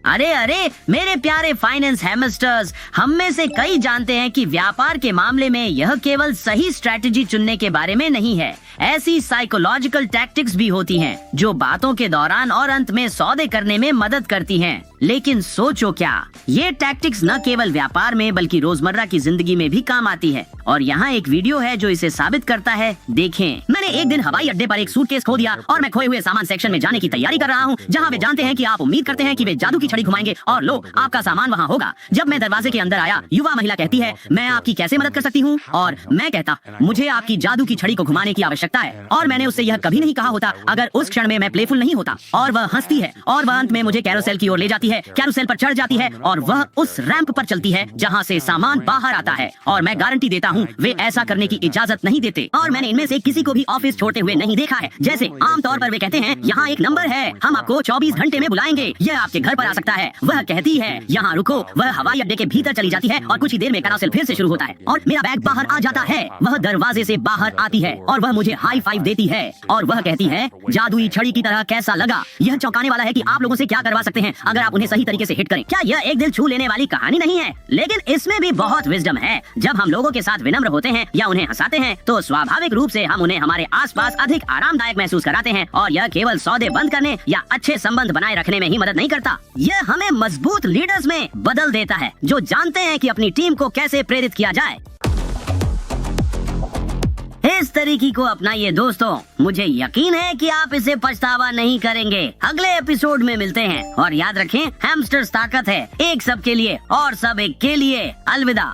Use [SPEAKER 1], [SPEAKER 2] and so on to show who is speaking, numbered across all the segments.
[SPEAKER 1] अरे अरे मेरे प्यारे फाइनेंस हैमस्टर्स, हम में से कई जानते हैं कि व्यापार के मामले में यह केवल सही स्ट्रैटेजी चुनने के बारे में नहीं है। ऐसी साइकोलॉजिकल टैक्टिक्स भी होती हैं जो बातों के दौरान और अंत में सौदे करने में मदद करती हैं। लेकिन सोचो क्या, ये टैक्टिक्स न केवल व्यापार में बल्कि रोजमर्रा की जिंदगी में भी काम आती है। और यहाँ एक वीडियो है जो इसे साबित करता है। देखें। मैंने एक दिन हवाई अड्डे पर एक सूटकेस खो दिया और मैं खोए हुए सामान सेक्शन में जाने की तैयारी कर रहा हूँ, जहाँ वे जानते हैं कि आप उम्मीद करते हैं कि वे जादू की छड़ी घुमाएंगे और लो, आपका सामान वहाँ होगा। जब मैं दरवाजे के अंदर आया, युवा महिला कहती है, मैं आपकी कैसे मदद कर सकती हूँ? और मैं कहता, मुझे आपकी जादू की छड़ी को घुमाने की आवश्यकता है। और मैंने उससे यह कभी नहीं कहा होता अगर उस क्षण में मैं प्लेफुल नहीं होता। और वह हंसती है और वह अंत में मुझे कैरोसेल की ओर ले जाती है, कैरोसेल पर चढ़ जाती है और वह उस रैंप पर चलती है जहाँ से सामान बाहर आता है। और मैं गारंटी देता हूँ वे ऐसा करने की इजाजत नहीं देते। और मैंने इनमें से किसी को भी ऑफिस छोड़ते हुए नहीं देखा है। जैसे आमतौर पर वे कहते हैं, यहाँ एक नंबर है, हम आपको 24 घंटे में बुलाएंगे, यह आपके घर पर आ सकता है। वह कहती है, यहाँ रुको। वह हवाई अड्डे के भीतर चली जाती है और कुछ ही देर में कैरोसेल फिर से शुरू होता है और मेरा बैग बाहर आ जाता है। वह दरवाजे से बाहर आती है और वह मुझे हाई फाइव देती है और वह कहती है, जादुई छड़ी की तरह कैसा लगा? यह चौंकाने वाला है कि आप लोगों से क्या करवा सकते हैं अगर आप उन्हें सही तरीके से हिट करें। क्या यह एक दिल छू लेने वाली कहानी नहीं है? लेकिन इसमें भी बहुत विजडम है। जब हम लोगों के साथ विनम्र होते हैं या उन्हें हंसाते हैं तो स्वाभाविक रूप से हम उन्हें हमारे आसपास अधिक आरामदायक महसूस कराते हैं। और यह केवल सौदे बंद करने या अच्छे संबंध बनाए रखने में ही मदद नहीं करता, यह हमें मजबूत लीडर्स में बदल देता है जो जानते हैं कि अपनी टीम को कैसे प्रेरित किया जाए। इस तरीके को अपनाइए दोस्तों, मुझे यकीन है कि आप इसे पछतावा नहीं करेंगे। अगले एपिसोड में मिलते हैं और याद रखें, हैमस्टर्स ताकत है, एक सब के लिए और सब एक के लिए। अलविदा।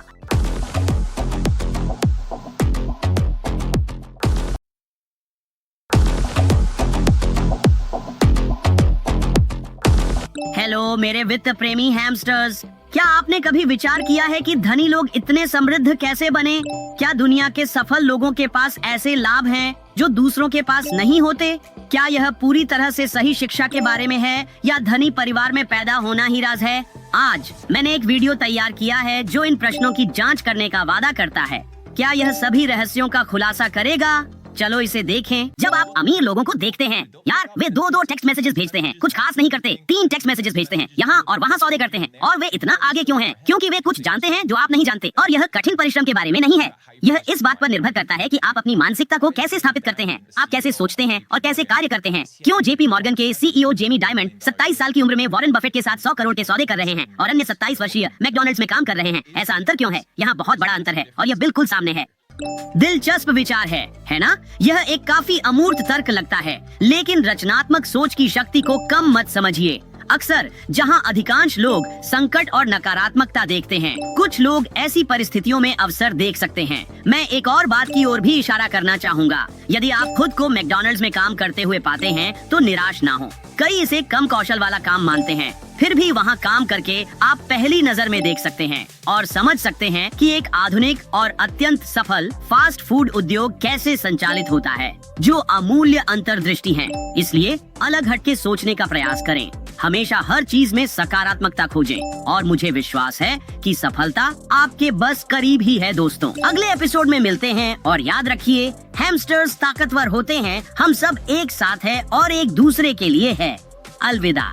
[SPEAKER 1] हेलो मेरे वित्त प्रेमी हैमस्टर्स, क्या आपने कभी विचार किया है कि धनी लोग इतने समृद्ध कैसे बने? क्या दुनिया के सफल लोगों के पास ऐसे लाभ हैं जो दूसरों के पास नहीं होते? क्या यह पूरी तरह से सही शिक्षा के बारे में है या धनी परिवार में पैदा होना ही राज है? आज मैंने एक वीडियो तैयार किया है जो इन प्रश्नों की जांच करने का वादा करता है। क्या यह सभी रहस्यों का खुलासा करेगा? चलो इसे देखें। जब आप अमीर लोगों को देखते हैं, यार वे दो टेक्स्ट मैसेजेस भेजते हैं, कुछ खास नहीं करते, 3 टेक्स्ट मैसेजेस भेजते हैं, यहाँ और वहाँ सौदे करते हैं। और वे इतना आगे क्यों हैं? क्योंकि वे कुछ जानते हैं जो आप नहीं जानते। और यह कठिन परिश्रम के बारे में नहीं है, यह इस बात पर निर्भर करता है कि आप अपनी मानसिकता को कैसे स्थापित करते हैं, आप कैसे सोचते हैं और कैसे कार्य करते हैं। क्यों जेपी मॉर्गन के सीईओ जेमी डायमंड 27 साल की उम्र में वॉरेन बफेट के साथ 100 करोड़ के सौदे कर रहे हैं और अन्य 27 वर्षीय मैकडॉनल्ड्स में काम कर रहे हैं? ऐसा अंतर क्यों है? यहाँ बहुत बड़ा अंतर है और यह बिल्कुल सामने है। दिलचस्प विचार है ना? यह एक काफी अमूर्त तर्क लगता है, लेकिन रचनात्मक सोच की शक्ति को कम मत समझिए। अक्सर जहां अधिकांश लोग संकट और नकारात्मकता देखते हैं, कुछ लोग ऐसी परिस्थितियों में अवसर देख सकते हैं। मैं एक और बात की ओर भी इशारा करना चाहूँगा। यदि आप खुद को मैकडॉनल्ड्स में काम करते हुए पाते हैं तो निराश ना हो। कई इसे कम कौशल वाला काम मानते हैं, फिर भी वहाँ काम करके आप पहली नजर में देख सकते हैं और समझ सकते हैं कि एक आधुनिक और अत्यंत सफल फास्ट फूड उद्योग कैसे संचालित होता है, जो अमूल्य अंतर्दृष्टि है। इसलिए अलग हटके सोचने का प्रयास करें, हमेशा हर चीज में सकारात्मकता खोजें और मुझे विश्वास है कि सफलता आपके बस करीब ही है दोस्तों। अगले एपिसोड में मिलते हैं और याद रखिए, हैमस्टर्स ताकतवर होते हैं, हम सब एक साथ हैं और एक दूसरे के लिए है। अलविदा।